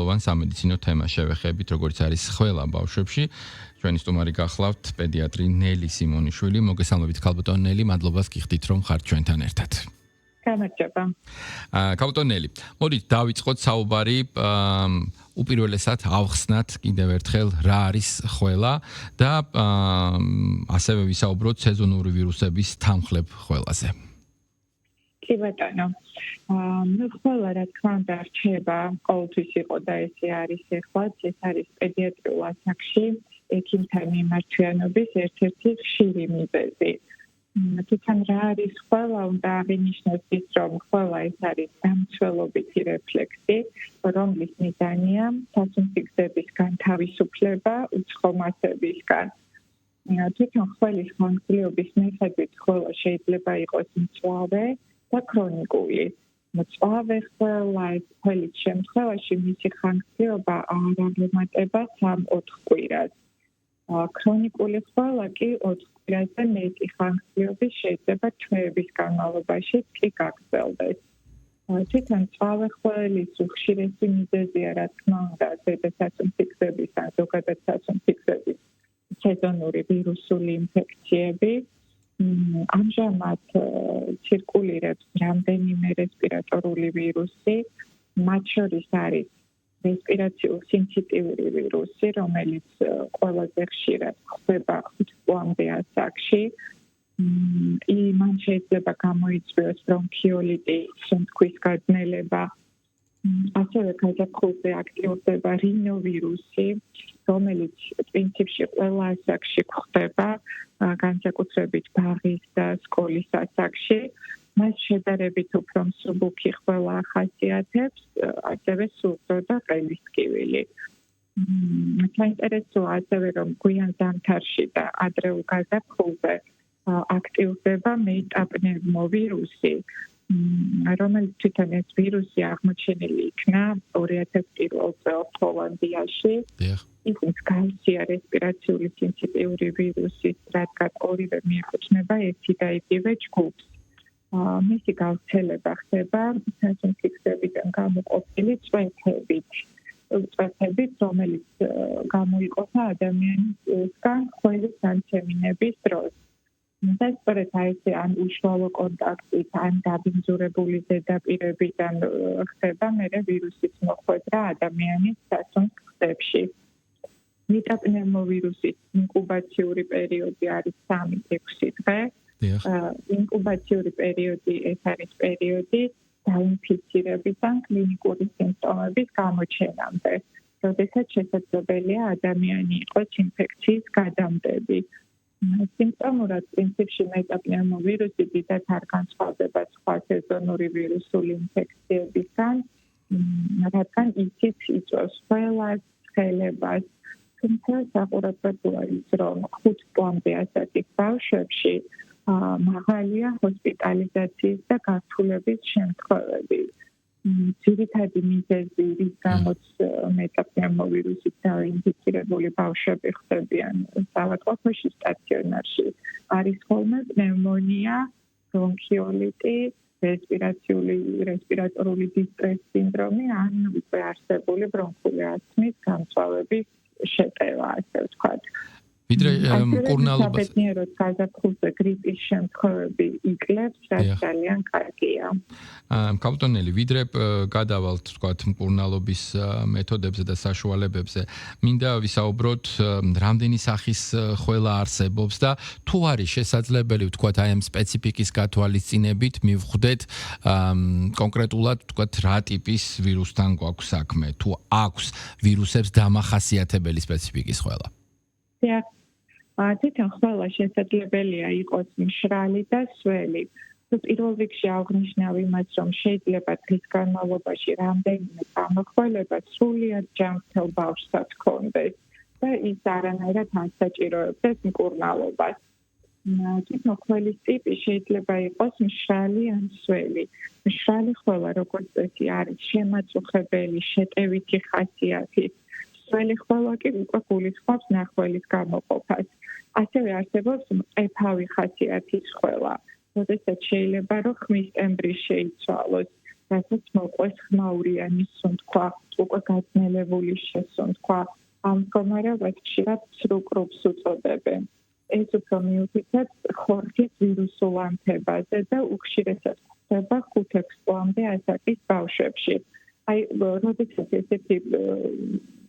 მნიშვნელოვან სამედიცინო თემას შევეხებით, როგორც არის ხველა ბავშვებში. ჩვენი სტუმარი გახლავთ პედიატრი ნელი სიმონიშვილი. მოგესალმებით ქალბატონ ნელი, მადლობა გიხდით რომ ხართ ჩვენთან ერთად. გამარჯობა. ქალბატონ ნელი, მოდით დავიწყოთ საუბარი უპირველესად ავხსნათ კიდევ ერთხელ რა არის ხველა და ასევე ვისაუბროთ სეზონური ვირუსების თანხლებ ხველაზე. კი ბატონო. ხველა რა თქმა უნდა რჩება, ყოველთვის იყო და ესე არის ეხლაც, ეს არის პედიატრიულ ასაკში ექიმთან მიმართვიანობის ერთ-ერთი ხშირი მიზეზი. თვითონ რა არის ხველა, უნდა აღინიშნოს ის, რომ ხველა ეს არის დამცველობითი რეფლექსი, რომლის მიზანია სასუნთქების განთავისუფლება უცხო მასებისგან. თვითონ ხველის ხანგრძლივობის მიხედვით ხველა შეიძლება იყოს მწვავე და ქრონიკული. მწვავე ხველა ხველის შემთხვევაში მისი ხანგრძლივობა არ აღემატება 3-4 კვირას. ქრონიკული ხველა კი 4 კვირაზე მეტი ხანგრძლივობის შეიძლება თვეების განმავლობაში კი გაგრძელდეს. თვითონ მწვავე ხველის უხშირესი მიზეზია, რა თქმა უნდა, ზედასასუნთქების ან ზოგადად სასუნთქების სეზონური ვირუსული ინფექციები. ამჟამად ცირკულირებს რამდენიმე რესპირატორული ვირუსი, მათ შორის არის რესპირაციულ-სინციტიური ვირუსი, რომელიც ყველაზე ხშირად ხდება 5 წლამდე ასაკში. მან შეიძლება გამოიწვიოს ბრონქიოლიტი, სუნთქვის გაძნელება. ასევე გაზაფხულზე აქტიურდება რინოვირუსი, რომელიც პრინციპში ყველა ასაკში ხდება, განსაკუთრებით ბაღის და სკოლის ასაკში. მას შედარებით უფრო მსუბუქი ხველა ახასიათებს, ასევე სურდო და ყელისკივილი. საინტერესოა ასევე, რომ გვიან ზამთარში და ადრეულ გაზაფხულზე აქტიურდება მეტაპნევმოვირუსი, რომელიც თვითონ ეს ვირუსი აღმოჩენილი იქნა 2001 წელს ჰოლანდიაში. ის მსგავსია რესპირაციული სინციტიური ვირუსის, რადგან ორივე მიეკუთვნება ერთი და იგივე ჯგუფს. მისი გავრცელება ხდება სასუნთქებიდან გამოყოფილი წვეთებით, რომელიც გამოიყოფა ადამიანისგან ხველის ანთემინების დროს. და სწორედ ესე ან უშუალო კონტაქტით, ან დაბინძურებული ზედაპირებიდან ხდება მერე ვირუსის მოხვედრა ადამიანის სასუნთქებში. მეტაპნევმოვირუსის ინკუბაციური პერიოდი არის 3-6 დღე. ინკუბაციური პერიოდი ეს არის პერიოდი დაინფიცირებიდან კლინიკური სიმპტომების გამოჩენამდე, როდესაც შესაძლებელია ადამიანი იყოს ინფექციის გადამდები. სიმპტომურად პრინციპში მეტაპნევმოვირუსი დიდად არ განსხვავდება სხვა სეზონური ვირუსული ინფექციებისგან, რადგან ისიც იწვევს ხველას, ცხელებას. თუმცა საყურადღებოა ის, რომ 5 წლამდე ასაკის ბავშვებში მაღალია ჰოსპიტალიზაციის და გართულების შემთხვევები. ძირითადი მიზეზი, რის გამოც მეტაპნევმოვირუსით დაინფიცირებული ბავშვები ხდებიან საავადმყოფოში, სტაციონარში, არის ხოლმე პნევმონია, ბრონქიოლიტი, რესპირატორული დისტრეს სინდრომი, ან უკვე არსებული ბრონქული ასთმის გამწვავების შეტევა, ასე ვთქვათ. ვიდრე მკურნალობას საბედნიეროდ გაზაფხულზე გრიპის შემთხვევები იკლებს, რაც ძალიან კარგია. ქალბატონ ნელი, ვიდრე გადავალთ ვთქვათ მკურნალობის მეთოდებზე და საშუალებებზე, მინდა ვისაუბროთ რამდენი სახის ხველა არსებობს და თუ არის შესაძლებელი ვთქვათ აი ამ სპეციფიკის გათვალისწინებით მივხვდეთ კონკრეტულად ვთქვათ რა ტიპის ვირუსთან გვაქვს საქმე, თუ აქვს ვირუსებს დამახასიათებელი სპეციფიკის ხველა. თვითონ ხველა შესაძლებელია იყოს მშრალი და სველი. პირველ რიგში აღნიშნავ იმას, რომ შეიძლება დღის განმავლობაში რამდენიმე გამოხმელება სრულიად ჯანმრთელ ბავშვსაც ჰქონდეს და ის არანაირად არ საჭიროებს მკურნალობას. თვითონ ხველის ტიპი შეიძლება იყოს მშრალი ან სველი. მშრალი ხველა, როგორც წესი, არის შემაწუხებელი, შეტევითი ხასიათის. სველი ხველა კი უკვე გულისხმობს ნახველის გამოყოფას. ასევე არსებობს მყეფავი ხასიათის ხველა, როდესაც შეიძლება რომ ხმის ტემბრი შეიცვალოს. რასაც მოყვეს ხმაურიანი სუნთქვა, უკვე გაძნელებული შესუნთქვა. ამ მდგომარეობას ხშირად სრუკრუპს უწოდებენ. ეს უფრო მიუთითებს ხორცის ვირუსულ ანთებაზე და უხშირესად ხდება 5-6 წლამდე ასაკის ბავშვებში. აი, როდესაც ესეთი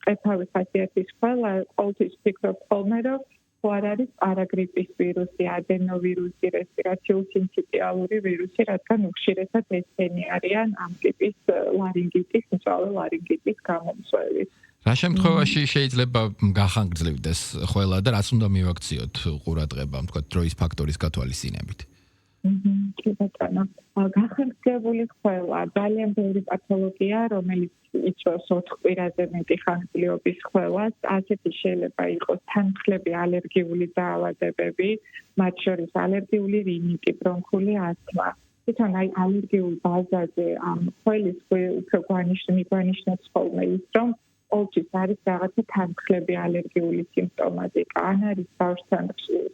ყეფავი ხასიათის ხვალა ყოველთვის ვფიქრობ ხოლმე, რომ ხო არ არის პარაგრიპის ვირუსი, ადენოვირუსი, რესპირაციულ სინციტიალური ვირუსი, რადგან უხშირესად ესენი არიან ამ ტიპის ლარინგიტის, მწვავე ლარინგიტის გამომწვევი. რა შემთხვევაში შეიძლება გახანგრძლივდეს ხვალა და რაც უნდა მივაქციოთ ყურადღება, თქვა დროის ფაქტორის გათვალისწინებით? კი ბატონო, გახანგრძლივებული ხვალა ძალიან ბევრი პათოლოგია, რომელიც იწვევს 4 კვირაზე მეტი ხანგრძლივობის ხვალას. ასეთი შეიძლება იყოს თანხლები, ალერგიული დაავადებები, მათ შორის ალერგიული რინიტი, ბრონქული ასთმა. თვითონ აი ალერგიულ ბაზაზე ამ ხვალის უფრო მიგვანიშნებს ხოლმე ის, რომ ყოველთვის არის რაღაცა თანხლები, ალერგიული სიმპტომატიკა, ან არის ბავშვთან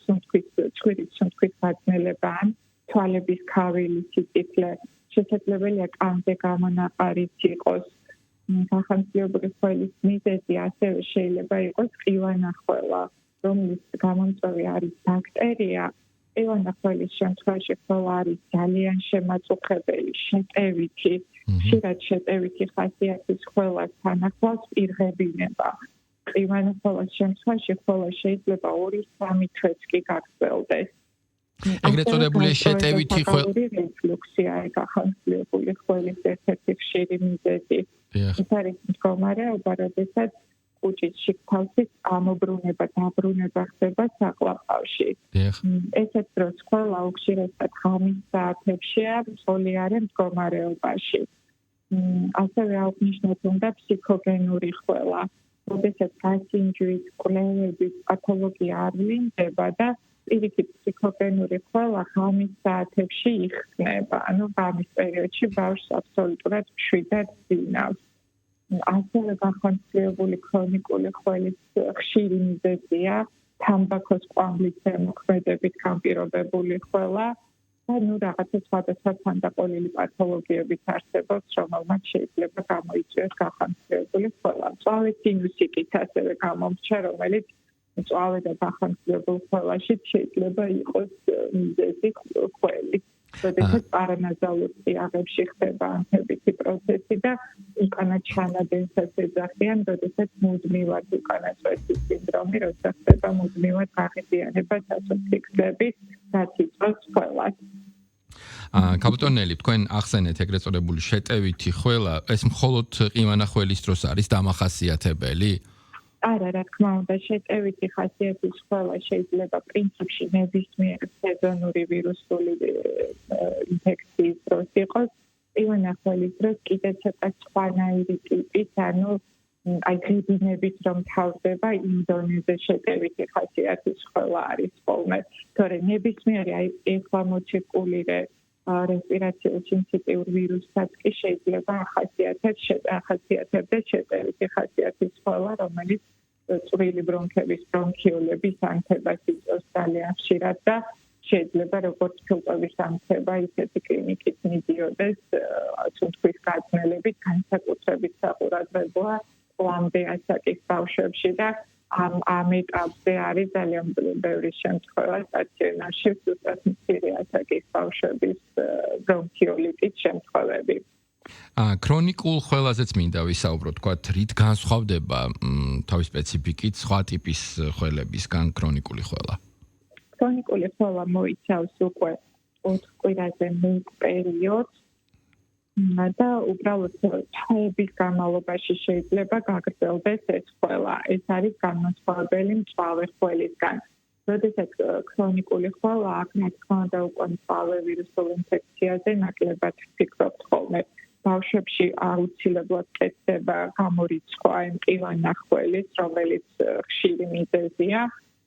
სუნთქვის გაძნელება, ან თვალების ქავილი, სიწითლე, შესაძლებელია კანზე გამონაყარიც იყოს. გახანგრძლივებული ხვალის მიზეზი ასევე შეიძლება იყოს ყივანა ხვალა, რომლის გამომწვევი არის ბაქტერია. ყივანა ხვალის შემთხვევაში ხვალა არის ძალიან შემაწუხებელი, შეტევითი, ხშირად შეტევითი ხასიათის ხვალას თანახმავს პირღებინება. ყივანა ხვალის შემთხვევაში ხვალა შეიძლება 2-3 თვეც კი გაგრძელდეს. ეგრეთ წოდებული შეტევითი რეფლუქსია, გახანგრძლივებული ხვალის ერთ-ერთი ხშირი მიზეზი. ეს არის მდგომარეობა, როდესაც კუჭის შიგთავსის ამობრუნება, დაბრუნება ხდება საყლაპავში. ესეთ დროს ხვალა უხშირესად ღამის საათებშია მსხვილიარე მდგომარეობაში. ასევე აღნიშნოთ უნდა ფსიქოგენური ხვალა, როდესაც გასინჯვით, კვლევებით პათოლოგია არ ვლინდება და პირიქით ფსიქოგენური ხვალა ღამის საათებში იხსნება, ანუ ღამის პერიოდში ბავშვს აბსოლუტურად მშვიდად ძინავს. ასევე გახანგრძლივებული ქრონიკული ხვალის ხშირი მიზეზია თამბაქოს კვამლის ზემოქმედებით განპირობებული ხვალა და რაღაცა სხვადასხვა თანდაყოლილი პათოლოგიებიც არსებობს, რომელმაც შეიძლება გამოიწვიოს გახანგრძლივებული ხვალა. მწვავე სინუსიტიც ასევე გამომრჩა, რომელიც მწვავე და გახანგრძლივებულ ხვალაში შეიძლება იყოს მიზეზი ხვლი. როდესაც პარანაზალურ წიაღებში ხდება ანთებითი პროცესი და უკანა ჩანადენსაც ეძახიან, როდესაც მუდმივად უკანა წვეთის სინდრომი, როცა ხდება მუდმივად გაღიზიანება საწუთლიგლების, რაც იწვევს ხვალას. კაპიტონელი, თქვენ ახსენეთ ეგრეთ წოდებული შეტევითი ხვალა, ეს მხოლოდ ყივანა ხვალის დროს არის დამახასიათებელი? არა, რა თქმა უნდა, შეტევითი ხასიათის ხვალა შეიძლება პრინციპში ნებისმიერ სეზონური ვირუსული ინფექციის დროს იყოს. ყივანა ხვალის დროს კიდე ცოტა სხვანაირი ტიპის, ანუ აი ღებინებით რომ თავდება იმ დონეზე შეტევითი ხასიათის ხვალა არის ხოლმე. თორე ნებისმიერი აი ეხლა მოცირკულირე რესპირაციულ სინციტიურ ვირუსსაც კი შეიძლება ახასიათებდეს შეტევითი ხასიათის ხვალა, რომელიც წვრილი ბრონქების ბრონქიოლების ანთებას იწვევს ძალიან ხშირად და შეიძლება როგორც ფილტვების ანთება, ისეთი კლინიკით მიდიოდეს სუნთქვის გაძნელებით, განსაკუთრებით საყურადღებოა ყლამდე ასაკის ბავშვებში და ამ ეტაპზე არის ძალიან ბევრი შემთხვევა სტაციონარში ზუსტად მცირე ასაკის ბავშვების ბრონქიოლიტის შემთხვევები. ქრონიკულ ხვალაზეც მინდა ვისაუბრო, თქვა, რით განსხვავდება თავის სპეციფიკით სხვა ტიპის ხვალებისგან ქრონიკული ხვალა? ქრონიკული ხვალა მოიცავს უკვე 4 კვირაზე მეტ პერიოდს და უბრალოდ თვეების განმავლობაში შეიძლება გაგრძელდეს ეს ხვალა. ეს არის განმასხვავებელი მწვავე ხვალისგან. როდესაც ქრონიკული ხვალა აქ რა თქმა უნდა უკვე მწვავე ვირუსულ ინფექციაზე ნაკლებად ვფიქრობთ ხოლმე. ბავშვებში აუცილებლად კეთდება გამორიცხვა ყივანა ხვალის, რომელიც ხშირი მიზეზია,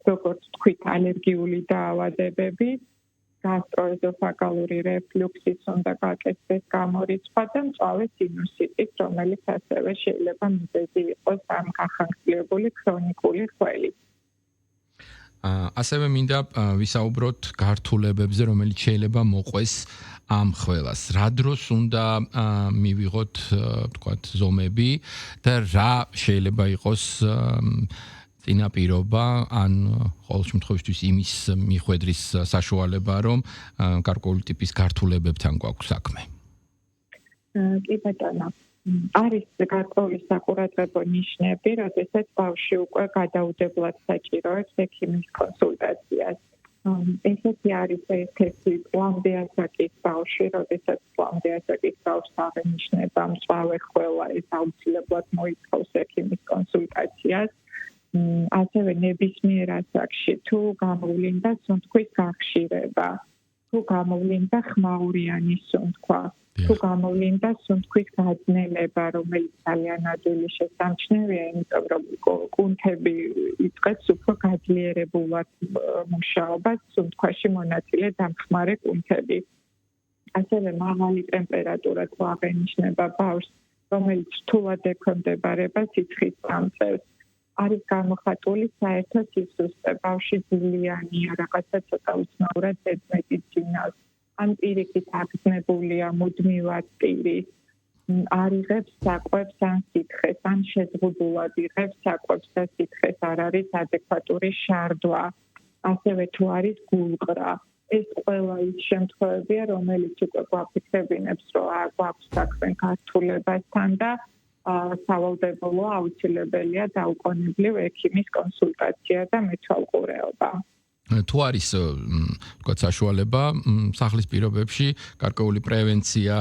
როგორც თქვით, ალერგიული დაავადებები, გასტროეზოფაგალური რეფლუქსის უნდა გაკეთდეს გამორიცხვა და მწვავე სინუსიტის, რომელიც ასევე შეიძლება მიზეზი იყოს ამ გახანგრძლივებული ქრონიკული ხვალის. ასევე მინდა ვისაუბროთ გართულებებზე, რომელიც შეიძლება მოყვეს ამ ხელას რა დროს უნდა მივიღოთ თქვათ ზომები და რა შეიძლება იყოს წინაპირობა ან ყოველ შემთხვევაში იმის მიხვედრის საშუალება რომ გარკვეული ტიპის გართულებებთან გვაქვს საქმე. კი ბატონო, არის გარკვეული საყურადღებო ნიშნები, როდესაც ბავშვი უკვე გადაუდებლად საჭიროებს ექიმის კონსულტაციას. ესეთი არის ერთ-ერთი პლამდე ასაკის ბავშვი, როდესაც პლამდე ასაკის ბავშვს აღენიშნება მწვავე ხველა, ეს აუცილებლად მოითხოვს ექიმის კონსულტაციას. ასევე ნებისმიერ ასაკში თუ გამოვლინდა სუნთქვის გახშირება, თუ გამოვლინდა ხმაურიანი სუნთქვა, თუ გამოვლინდა სუნთქვის გაძნელება, რომელიც ძალიან ადვილი შესამჩნევია, იმიტომ რომ კუნთები იწყებს უფრო გაძლიერებულად მუშაობას, სუნთქვაში მონაწილე დამხმარე კუნთები. ასევე მაღალი ტემპერატურა თუ აღენიშნება ბავშვს, რომელიც რთულად ექვემდებარება სიცხის წამწევს. არის გამოხატული საერთო სისუსტე, ბავშვი ძილიანია, რაღაცა ცოტა უცნაურად ზედმეტი ძინავს, ან პირიქით აგრძნებულია მუდმივად პირის, არ იღებს საკვებს ან სითხეს, ან შეზღუდულად იღებს საკვებს და სითხეს, არ არის ადეკვატური შარდვა, ასევე თუ არის გულყრა. ეს ყველა ის შემთხვევებია, რომელიც უკვე გვაფიქრებინებს, რომ გვაქვს საქმე გართულებასთან და სავალდებულო აუცილებელია დაუყოვნებლივ ექიმის კონსულტაცია და მეთვალყურეობა. თუ არის თქვათ საშუალება სახლის პირობებში გარკვეული პრევენცია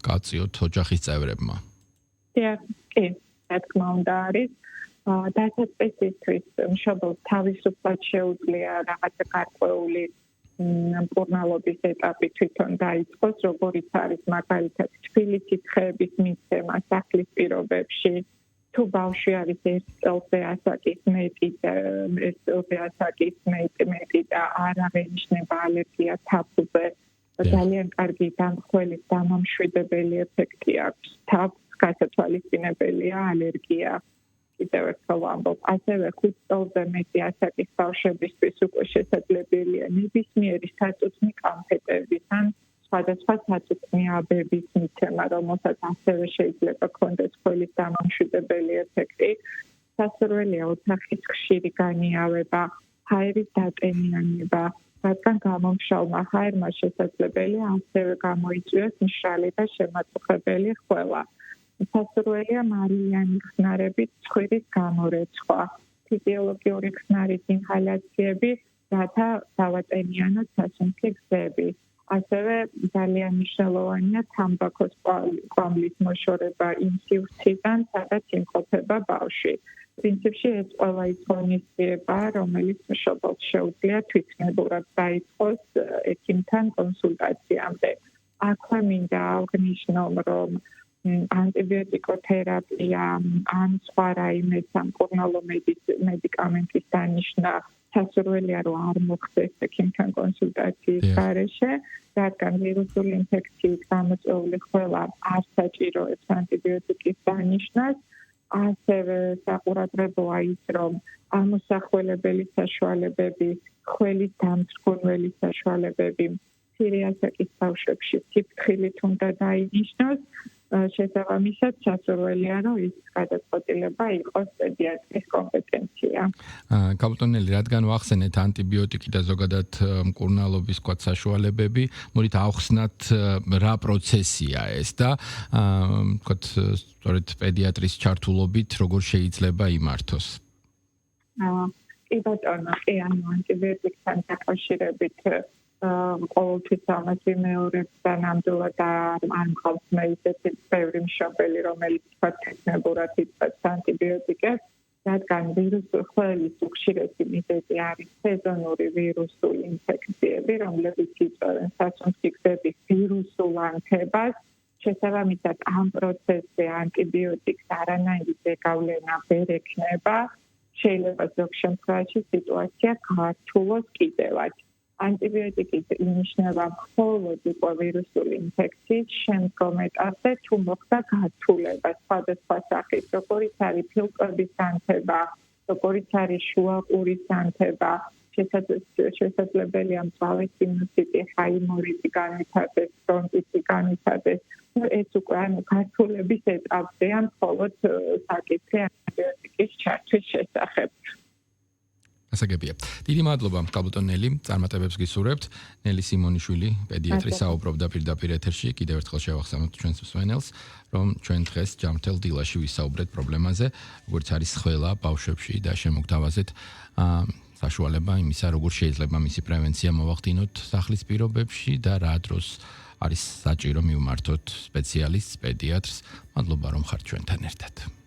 გაწიოთ ოჯახის წევრებმა. კი, რა თქმა უნდა არის. დასაწყისისთვის მშობელს თავისუფლად შეუძლია რაღაცა გარკვეული მკურნალობის ეტაპი თვითონ დაიწყოს, როგორიც არის მაგალითად თბილი სითხეების მიცემა სახლის პირობებში. თუ ბავშვი არის 1 წელზე ასაკის მეტი და არ აღენიშნება ალერგია თაფლზე, ძალიან კარგი დამხველის დამამშვიდებელი ეფექტი აქვს. თაფლს გასათვალისწინებელია ალერგია. კიდევ ერთხელ ვამბობ, ასევე 5 წელზე მეტი ასაკის ბავშვებისთვის უკვე შესაძლებელია ნებისმიერი საწუთნი კამფეტების ან სხვადასხვა საწუთნი აბების მიცემა, რომელსაც ასევე შეიძლება ჰქონდეს ხველის დამამშვიდებელი ეფექტი. სასურველია ოთახის ხშირი განიავება, ჰაერის დატენიანება, რადგან გამომშალმა ჰაერმა შესაძლებელია ასევე გამოიწვიოს მშრალი და შემაწუხებელი ხველა. სასურველია მარილიანი ხსნარებით ცხვირის გამორეცხვა, ფიზიოლოგიური ხსნარის ინჰალაციები, რათა დავატენიანოთ სასუნთქი გზები. ასევე ძალიან მნიშვნელოვანია თამბაქოს კვამლის მოშორება იმ სივრციდან, სადაც იმყოფება ბავშვი. პრინციპში ეს ყველა ის ღონისძიებაა, რომელიც მშობელს შეუძლია თვითნებურად დაიწყოს ექიმთან კონსულტაციამდე. აქვე მინდა აღნიშნო, რომ ანტიბიოტიკოთერაპია ან სხვა რაიმე სამკურნალო მედიკამენტის დანიშნა სასურველია, რომ არ მოხდეს ექიმთან კონსულტაციის გარეშე, რადგან ვირუსული ინფექციის გამოწვეული ხველა არ საჭიროებს ანტიბიოტიკის დანიშნას. ასევე საყურადღებოა ის, რომ ამოსახველებელი საშუალებები, ხველის დამძრგუნველი საშუალებები მცირე ასაკის ბავშვებში სიფრთხილით უნდა დაინიშნოს. შესაბამისად, სასურველია, რომ ის გადაწყვეტილება იყოს პედიატრის კომპეტენცია. კაპიტონელი, რადგან ვახსენეთ ანტიბიოტიკი და ზოგადად მკურნალობის თქვათ საშუალებები, მოდით ავხსნათ რა პროცესია ეს და თქვათ სწორედ პედიატრის ჩართულობით როგორ შეიძლება იმართოს. კი ბატონო, კი ანტიბიოტიკთან დაკავშირებით ყოველთვის ამას ვიმეორებ და ნამდვილად არ მყავს მე ისეთი ბევრი მშობელი, რომელიც თვითნებურად იწყებს ანტიბიოტიკებს, რადგან ხველის უხშირესი მიზეზი არის სეზონური ვირუსული ინფექციები, რომლებიც იწვევენ სასუნთქი გზების ვირუსულ ანთებას. შესაბამისად, ამ პროცესზე ანტიბიოტიკს არანაირი ზეგავლენა ვერ ექნება. შეიძლება ზოგ შემთხვევაში სიტუაცია გაართულოს კიდევაც. ანტიბიოტიკი ინიშნება მხოლოდ უკვე ვირუსული ინფექციის შემდგომ ეტაპზე, თუ მოხდა გართულება სხვადასხვა სახის, როგორიც არის ფილტვების ანთება, როგორიც არის შუა ყურის ანთება, შესაძლებელია მწვავე სინუსიტი, ჰაიმორიტი განვითარდეს, ბრონქიტი განვითარდეს. ეს უკვე გართულების ეტაპზეა მხოლოდ საკითხი ანტიბიოტიკის ჩართვის შესახებ. ასაგებია. დიდი მადლობა კალბოტონ ნელი, წარმატებებს გისურვებთ. ნელი სიმონიშვილი, პედიატრი საუბრობდა პირდაპირ ეთერში. კიდევ ერთხელ შევახსენოთ ჩვენს მსმენელს, რომ ჩვენ დღეს ჯანმრთელ დილაში ვისაუბრეთ პრობლემაზე, როგორც არის ხველა ბავშვებში და შემოგთავაზეთ საშუალება იმისა, როგორ შეიძლება მისი პრევენცია მოვახდინოთ სახლის პირობებში და რა დროს არის საჭირო მივმართოთ სპეციალისტს, პედიატრს. მადლობა რომ ხართ ჩვენთან ერთად.